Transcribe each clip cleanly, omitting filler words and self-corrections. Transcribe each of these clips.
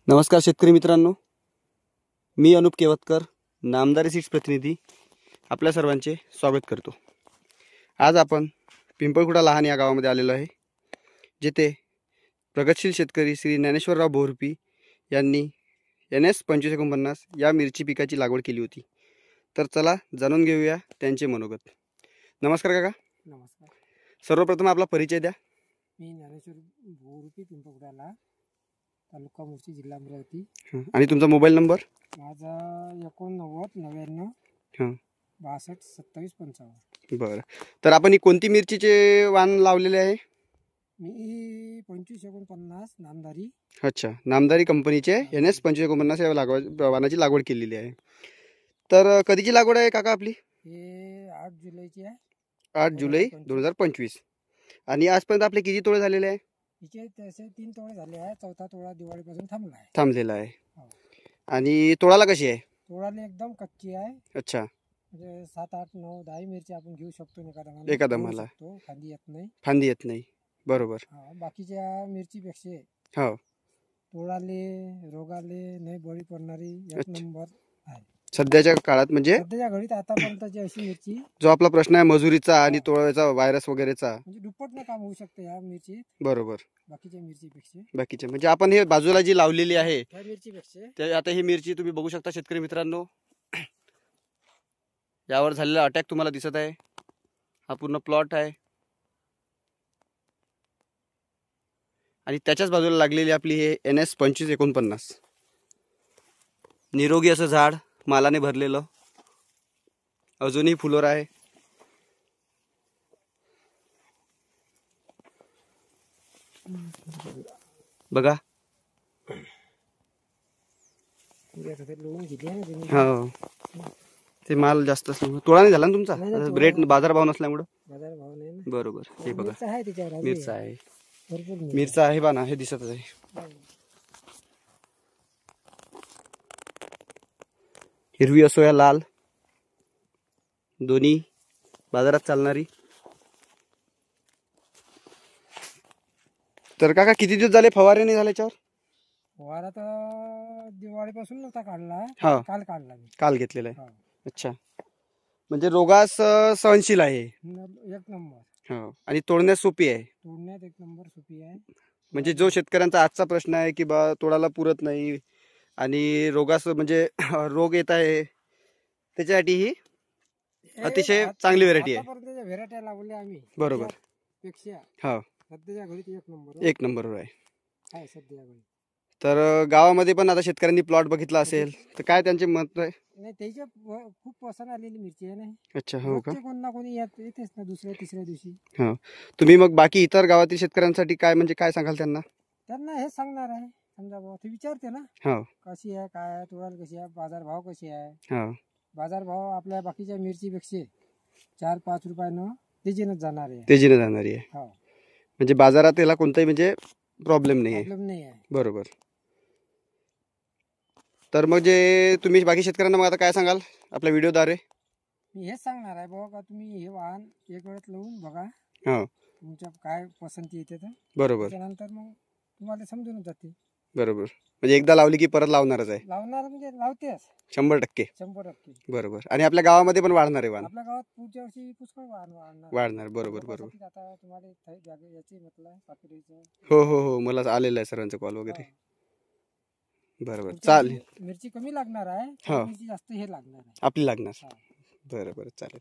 नमस्कार शेतकरी मित्रांनो, मी अनुप केवतकर, नामदारी सीड्स प्रतिनिधी आपल्या सर्वांचे स्वागत करतो। आज आपण पिंपळखुटा लहान या गावामध्ये आलेलो आहे, जिथे प्रगतशील शेतकरी श्री ज्ञानेश्वरराव बोरपी यांनी NS 2549 या मिरची पिकाची लागवड केली होती। तर चला जाणून घेऊया त्यांचे मनोगत। नमस्कार काका। नमस्कार। सर्वप्रथम आपला परिचय द्या। मी ज्ञानेश्वर बोरपी, पिंपळखुटा, तालुका मुर्शी, जिल्हा अमरावती। आणि तुमचा मोबाईल नंबर? माझा 89 99 62 27 55। बरं, तर आपण ही कोणती मिरचीचे वाण लावलेले आहे? मी 2549 नामदारी। अच्छा, नामदारी कंपनीचे NS 2549 या वाणाची लागवड केलेली आहे। तर कधीची लागवड आहे काका आपली? हे 8 जुलैची आहे। 8 जुलै 2025। आणि आजपर्यंत आपले किती तोडे झालेले आहे? हिचे तसे 3 तोडे झाले आहे, चौथा तोडा दिवाळीपासून थांबलेला आहे। आणि तोडाला कशी आहे? तोडाला एकदम कच्ची आहे। अच्छा, म्हणजे 7 8 9 10 मिरची आपण घेऊ शकतो एका दमाला। फांदी येत नाही। बरोबर। बाकीच्या मिरचीपेक्षा हो, तोडाले रोगाले नाही बळी पडणारी एक नंबर आहे सध्याच्या काळात। म्हणजे सध्याच्या घडीत आतापर्यंतची अशी मिरची, जो आपला प्रश्न आहे मजुरीचा आणि तोडायचा व्हायरस वगैरेचा, म्हणजे दुप्पटनं काम होऊ शकते या मिरची। बरोबर, बाकीच्या मिरचीपेक्षा। म्हणजे आपण हे बाजूला जी लावलेली आहे त्या मिरचीपेक्षा ते आता ही मिरची तुम्ही बघू शकता शेतकरी मित्रांनो, यावर झालेला अटॅक तुम्हाला दिसत आहे। हा पूर्ण प्लॉट आहे आणि त्याच्याच बाजूला लागलेली आपली हे NS 2549 निरोगी असं झाड, मालाने भरलेलं, अजूनही फुलोर आहे। बघा, हो, ते माल जास्त असल्यामुळे तोडा नाही झाला ना तुमचा, रेट बाजारभाव नसल्यामुळे। बरोबर, हे बघा मिरचा आहे, मिरचा आहे बा ना, हे दिसतच आहे। हिरवी असो या लाल, दोन्ही बाजारात चालणारी। तर काका किती दिवस झाले फवारे नाही झाले याच्यावर? फवारा तर दिवाळीपासून नव्हता काढला, काल काढला मी, काल घेतलेला आहे। अच्छा, म्हणजे रोगास सहनशील आहे एक नंबर। हो, आणि तोडण्यास सोपी आहे। तोडण्यात एक नंबर सोपी आहे। म्हणजे जो शेतकऱ्यांचा आजचा प्रश्न आहे की बा तोडाला पुरत नाही आणि रोगास म्हणजे रोग येत आहे, त्याच्यासाठी ही अतिशय चांगली व्हेरायटी आहे। व्हेरायटी लावल्या आम्ही बरोबर पेक्षा हो, सध्याच्या घडीत एक नंबरवर आहे सध्या घडीत। तर गावामध्ये पण आता शेतकऱ्यांनी प्लॉट बघितला असेल तर काय त्यांचे मत आहे? नाही, त्याच्या खूप पसंत आलेली मिरची आहे ना। अच्छा, हो का? कोण ना कोणी येतेच ना दुसऱ्या तिसऱ्या दिवशी। हो, तुम्ही मग बाकी इतर गावातील शेतकऱ्यांसाठी काय म्हणजे काय सांगाल त्यांना? त्यांना हेच सांगणार आहे, समजा भाऊ ते विचारते ना, हो, कशी आहे, काय आहे, तोडाला कशी आहे, बाजारभाव कशी आहे। हो, बाजारभाव आपल्या बाकीच्या मिरचीपेक्षा 4-5 रुपयानं तेजीनं जाणारी आहे। हो, म्हणजे बाजारात त्याला कोणताही म्हणजे प्रॉब्लेम नाही आहे। बरोबर। तर मग जे तुम्ही बाकी शेतकऱ्यांना मग आता काय सांगाल आपल्या व्हिडिओद्वारे? मी हेच सांगणार आहे बाबा का तुम्ही हे वाहन एक वेळेस लावून बघा, हो, तुमच्या काय पसंती येते तर बरोबर, त्यानंतर मग तुम्हाला समजून जाते। बरोबर, म्हणजे एकदा लावली की परत लावणारच आहे? लावणार म्हणजे लावतेच 100%। 100%। बरोबर, आणि आपल्या गावामध्ये पण वाढणार आहे वाण? आपल्या गावात पुढच्या वर्षी पुष्कळ वाढणार। बरोबर बरोबर। आता तुम्हाला याची म्हटलं पाकिरीचं, हो हो हो, मला आलेला आहे सरांचा कॉल वगैरे। बरोबर, चालेल। मिरची कमी लागणार आहे, मिरची जास्त हे लागणार आहे आपली लागणार। बरोबर, चालेल।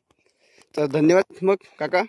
तर धन्यवाद मग काका।